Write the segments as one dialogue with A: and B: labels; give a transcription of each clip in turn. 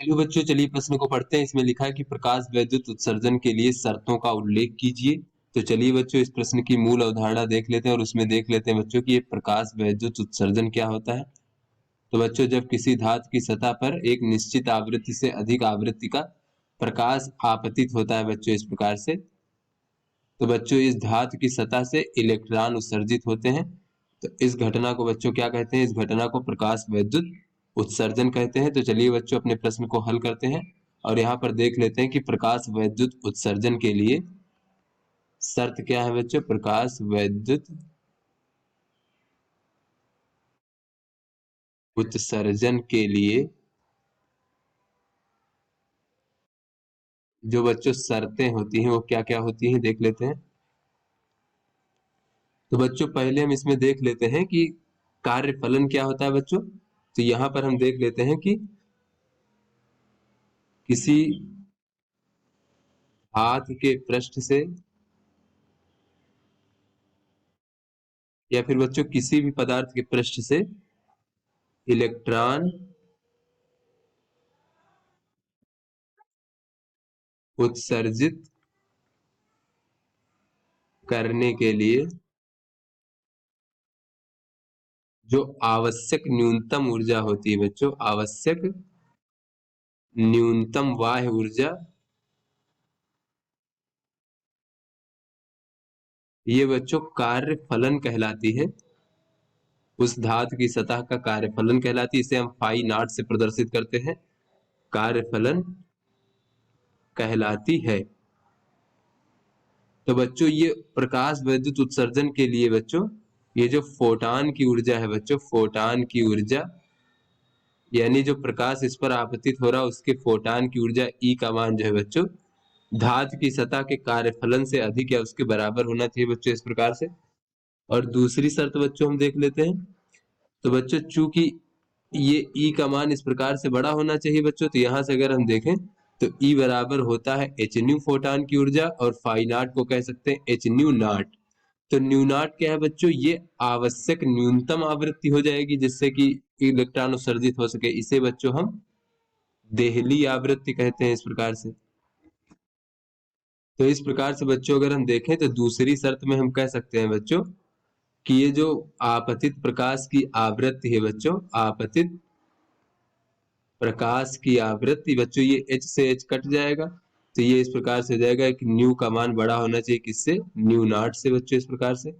A: Hello बच्चों, चलिए प्रश्न को पढ़ते हैं। इसमें लिखा है कि प्रकाश वैद्युत उत्सर्जन के लिए शर्तों का उल्लेख कीजिए। तो चलिए बच्चों, इस प्रश्न की मूल अवधारणा देख लेते हैं और उसमें देख लेते हैं बच्चों कि ये प्रकाश वैद्युत उत्सर्जन क्या होता है। तो बच्चों, जब किसी धातु की सतह पर एक निश्चित आवृत्ति से अधिक आवृत्ति का प्रकाश आपतित होता है बच्चों इस प्रकार से, तो बच्चों इस धातु की सतह से इलेक्ट्रॉन उत्सर्जित होते हैं। तो इस घटना को बच्चों क्या कहते हैं? इस घटना को प्रकाश वैद्युत उत्सर्जन कहते हैं। तो चलिए बच्चों, अपने प्रश्न को हल करते हैं और यहाँ पर देख लेते हैं कि प्रकाश वैद्युत उत्सर्जन के लिए शर्त क्या है बच्चों। प्रकाश वैद्युत उत्सर्जन के लिए जो बच्चों शर्तें होती हैं वो क्या क्या होती हैं, देख लेते हैं। तो बच्चों पहले हम इसमें देख लेते हैं कि कार्यफलन क्या होता है बच्चों। तो यहाँ पर हम देख लेते हैं कि किसी धातु के पृष्ठ से या फिर बच्चों किसी भी पदार्थ के पृष्ठ से इलेक्ट्रॉन उत्सर्जित करने के लिए जो आवश्यक न्यूनतम ऊर्जा होती है बच्चों, आवश्यक न्यूनतम बाह्य ऊर्जा, ये बच्चों कार्यफलन कहलाती है। उस धातु की सतह का कार्यफलन कहलाती है। इसे हम फाई नॉट से प्रदर्शित करते हैं, कार्यफलन कहलाती है। तो बच्चों ये प्रकाश वैद्युत उत्सर्जन के लिए बच्चों ये जो फोटान की ऊर्जा है बच्चों, फोटान की ऊर्जा यानी जो प्रकाश इस पर आपतित हो रहा है उसके फोटान की ऊर्जा ई का मान जो है बच्चों धातु की सतह के कार्यफलन से अधिक या उसके बराबर होना चाहिए बच्चों इस प्रकार से। और दूसरी शर्त बच्चों हम देख लेते हैं। तो बच्चों चूंकि ये ई का मान इस प्रकार से बड़ा होना चाहिए बच्चों, तो यहाँ से अगर हम देखें तो ई बराबर होता है एच न्यू फोटान की ऊर्जा और फाई नॉट को कह सकते हैं एच न्यू नॉट। तो न्यू नॉट क्या है बच्चों? ये आवश्यक न्यूनतम आवृत्ति हो जाएगी जिससे कि इलेक्ट्रॉन उत्सर्जित हो सके। इसे बच्चों हम देहली आवृत्ति कहते हैं इस प्रकार से। तो इस प्रकार से बच्चों अगर हम देखें तो दूसरी शर्त में हम कह सकते हैं बच्चों कि ये जो आपतित प्रकाश की आवृत्ति है बच्चों, आपतित प्रकाश की आवृत्ति बच्चों, ये एच से एच कट जाएगा। तो ये इस प्रकार से हो जाएगा कि न्यू का मान बड़ा होना चाहिए किससे? न्यू नॉट से बच्चों इस प्रकार से।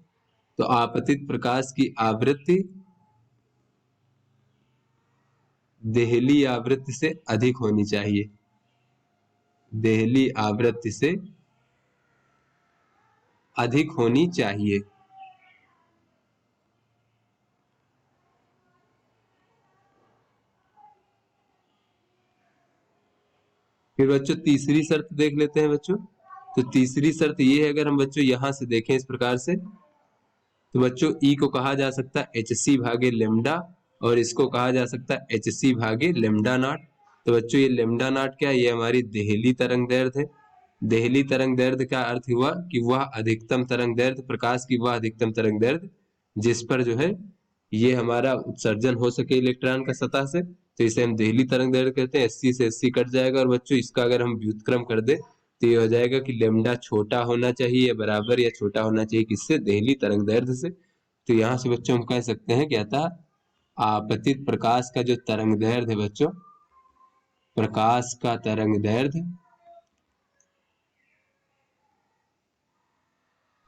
A: तो आपतित प्रकाश की आवृत्ति देहली आवृत्ति से अधिक होनी चाहिए, देहली आवृत्ति से अधिक होनी चाहिए। फिर बच्चों तीसरी शर्त देख लेते हैं बच्चों। तो तीसरी शर्त ये है, अगर हम बच्चों यहां से देखें इस प्रकार से, तो बच्चों ई को कहा जा सकता है एच सी भागे लेमडा और इसको कहा जा सकता है एच सी भागे लेमडा नॉट। तो बच्चों ये लेमडा नॉट क्या है? ये हमारी देहली तरंग दैर्ध्य है। देहली तरंग दैर्ध्य का अर्थ हुआ कि वह अधिकतम तरंग दैर्ध्य, प्रकाश की वह अधिकतम तरंग दैर्ध्य जिस पर जो है ये हमारा उत्सर्जन हो सके इलेक्ट्रॉन का सतह से। तो इसे हम देहली तरंग दैर्ध्य कहते हैं। एससी से एससी कट जाएगा और बच्चों इसका अगर हम व्युत्क्रम कर दे तो ये हो जाएगा कि लेमडा छोटा होना चाहिए या बराबर या छोटा होना चाहिए किससे? देहली तरंग दैर्ध्य से। तो यहाँ से बच्चों हम कह सकते हैं क्या था? आपतित प्रकाश का जो तरंग दैर्ध्य है बच्चों, प्रकाश का तरंग दैर्ध्य,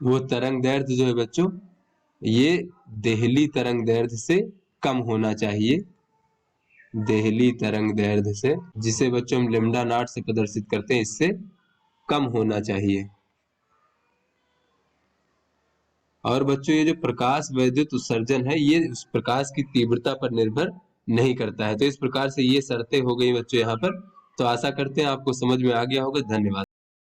A: वो तरंग दैर्ध्य जो है बच्चों ये देहली तरंग दैर्ध्य से कम होना चाहिए, देहली तरंग दैर्ध्य से, जिसे बच्चों हम लेमडा नॉट से प्रदर्शित करते हैं, इससे कम होना चाहिए। और बच्चों ये जो प्रकाश वैद्युत उत्सर्जन है ये उस प्रकाश की तीव्रता पर निर्भर नहीं करता है। तो इस प्रकार से ये शर्तें हो गई बच्चों यहाँ पर। तो आशा करते हैं आपको समझ में आ गया होगा। धन्यवाद।